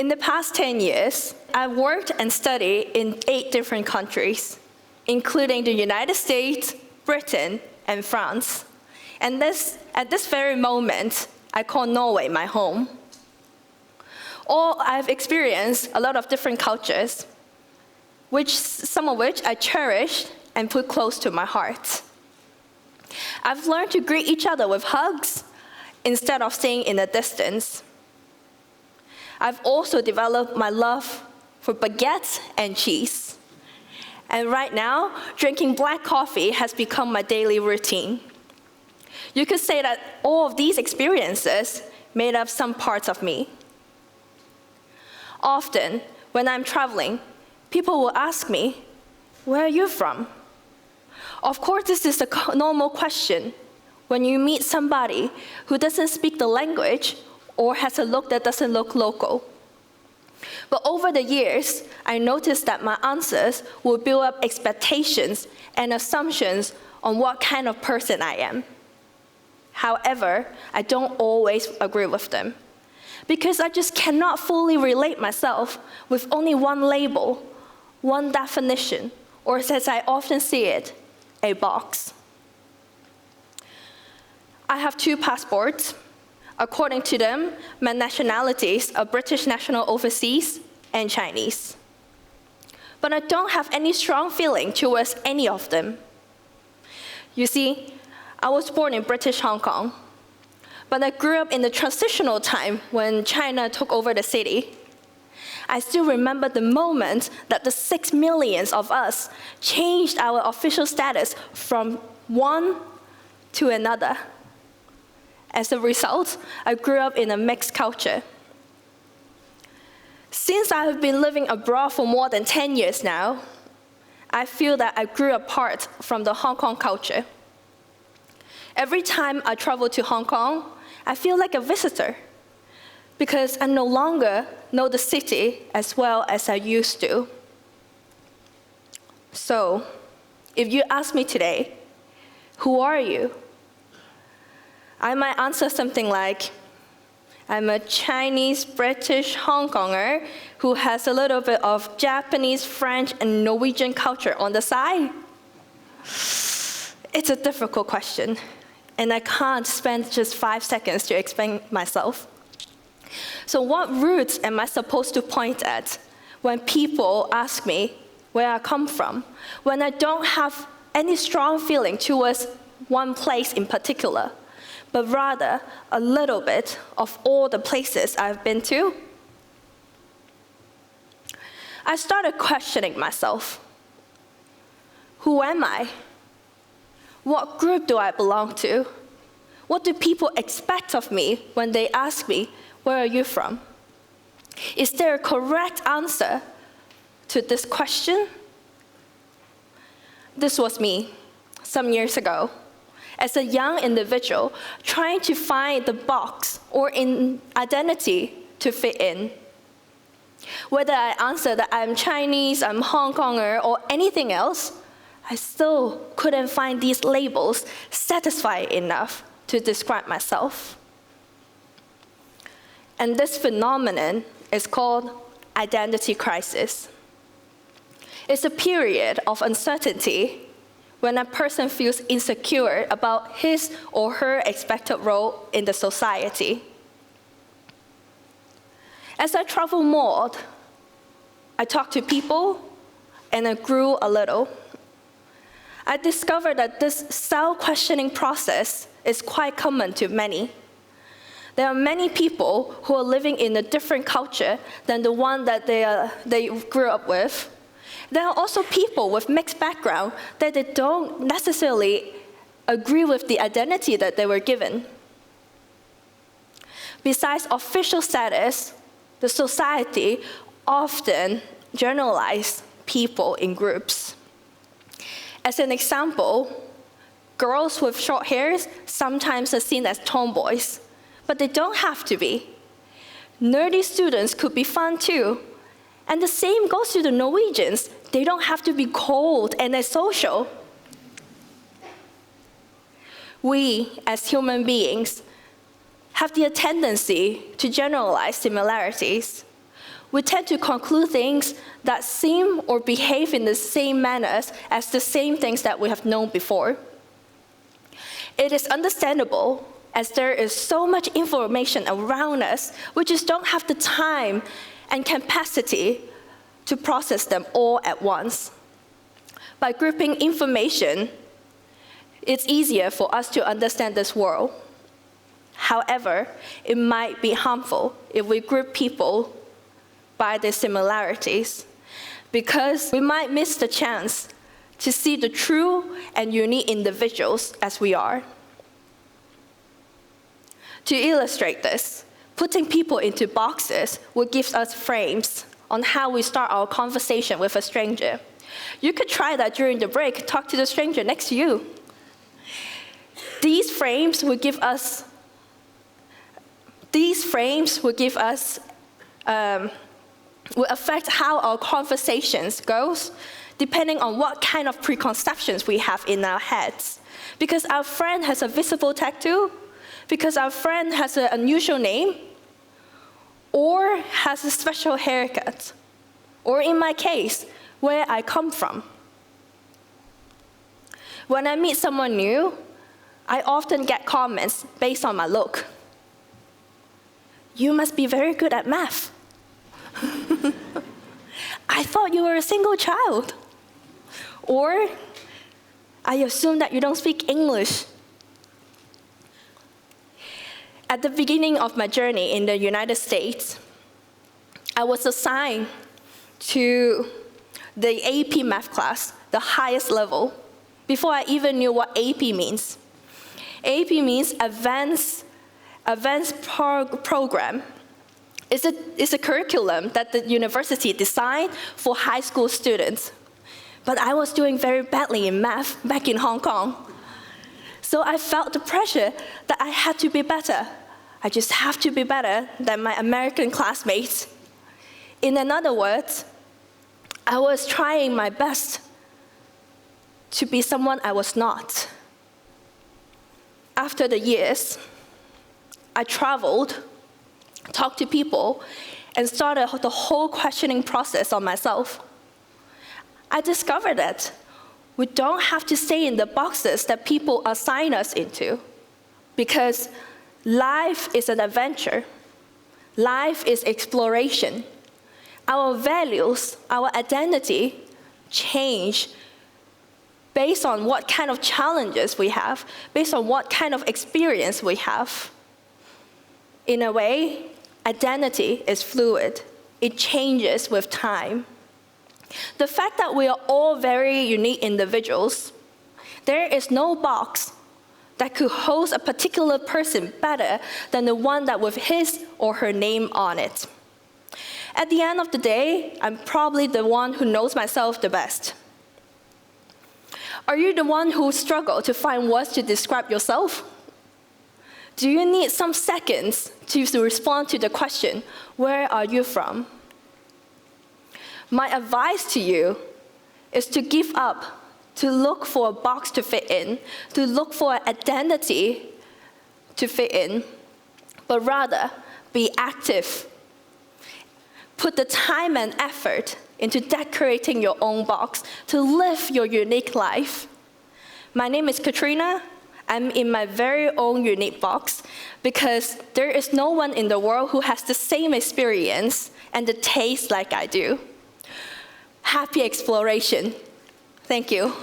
In the past 10 years, I've worked and studied in 8 different countries, including the United States, Britain, and France. And at this very moment, I call Norway my home. I've experienced a lot of different cultures, some of which I cherish and put close to my heart. I've learned to greet each other with hugs instead of staying in a distance. I've also developed my love for baguettes and cheese. And right now, drinking black coffee has become my daily routine. You could say that all of these experiences made up some parts of me. Often, when I'm traveling, people will ask me, "Where are you from?" Of course, this is a normal question when you meet somebody who doesn't speak the language or has a look that doesn't look local. But over the years, I noticed that my answers will build up expectations and assumptions on what kind of person I am. However, I don't always agree with them, because I just cannot fully relate myself with only one label, one definition, or as I often see it, a box. I have 2 passports. According to them, my nationalities are British national overseas and Chinese. But I don't have any strong feeling towards any of them. You see, I was born in British Hong Kong, but I grew up in the transitional time when China took over the city. I still remember the moment that the 6 million of us changed our official status from one to another. As a result, I grew up in a mixed culture. Since I have been living abroad for more than 10 years now, I feel that I grew apart from the Hong Kong culture. Every time I travel to Hong Kong, I feel like a visitor, because I no longer know the city as well as I used to. So, if you ask me today, who are you? I might answer something like, I'm a Chinese, British Hong Konger who has a little bit of Japanese, French, and Norwegian culture on the side. It's a difficult question, and I can't spend just 5 seconds to explain myself. So what roots am I supposed to point at when people ask me where I come from, when I don't have any strong feeling towards one place in particular, but rather a little bit of all the places I've been to? I started questioning myself. Who am I? What group do I belong to? What do people expect of me when they ask me, where are you from? Is there a correct answer to this question? This was me some years ago, as a young individual trying to find the box or in identity to fit in. Whether I answer that I'm Chinese, I'm Hong Konger, or anything else, I still couldn't find these labels satisfying enough to describe myself. And this phenomenon is called identity crisis. It's a period of uncertainty when a person feels insecure about his or her expected role in the society. As I travel more, I talk to people, and I grew a little. I discovered that this self-questioning process is quite common to many. There are many people who are living in a different culture than the one that they grew up with. There are also people with mixed background that they don't necessarily agree with the identity that they were given. Besides official status, the society often generalizes people in groups. As an example, girls with short hairs sometimes are seen as tomboys, but they don't have to be. Nerdy students could be fun too. And the same goes to the Norwegians. They don't have to be cold and asocial. We, as human beings, have the tendency to generalize similarities. we tend to conclude things that seem or behave in the same manners as the same things that we have known before. It is understandable, as there is so much information around us, we just don't have the time and capacity to process them all at once. By grouping information, it's easier for us to understand this world. However, it might be harmful if we group people by their similarities, because we might miss the chance to see the true and unique individuals as we are. To illustrate this, putting people into boxes will give us frames on how we start our conversation with a stranger. You could try that during the break. Talk to the stranger next to you. These frames will affect how our conversations goes, depending on what kind of preconceptions we have in our heads. Because our friend has a visible tattoo, because our friend has an unusual name, or has a special haircut, or in my case, where I come from. When I meet someone new, I often get comments based on my look. You must be very good at math. I thought you were a single child. Or, I assume that you don't speak English. At the beginning of my journey in the United States, I was assigned to the AP math class, the highest level, before I even knew what AP means. AP means Advanced Program. It's a curriculum that the university designed for high school students. But I was doing very badly in math back in Hong Kong. So I felt the pressure that I had to be better. I just have to be better than my American classmates. In other words, I was trying my best to be someone I was not. After the years, I traveled, talked to people, and started the whole questioning process on myself. I discovered that we don't have to stay in the boxes that people assign us into, because life is an adventure. Life is exploration. Our values, our identity change based on what kind of challenges we have, based on what kind of experience we have. In a way, identity is fluid. It changes with time. The fact that we are all very unique individuals, there is no box that could host a particular person better than the one that with his or her name on it. At the end of the day, I'm probably the one who knows myself the best. Are you the one who struggles to find words to describe yourself? Do you need some seconds to respond to the question, where are you from? My advice to you is to give up, to look for a box to fit in, to look for an identity to fit in, but rather be active. Put the time and effort into decorating your own box to live your unique life. My name is Katrina. I'm in my very own unique box because there is no one in the world who has the same experience and the taste like I do. Happy exploration. Thank you.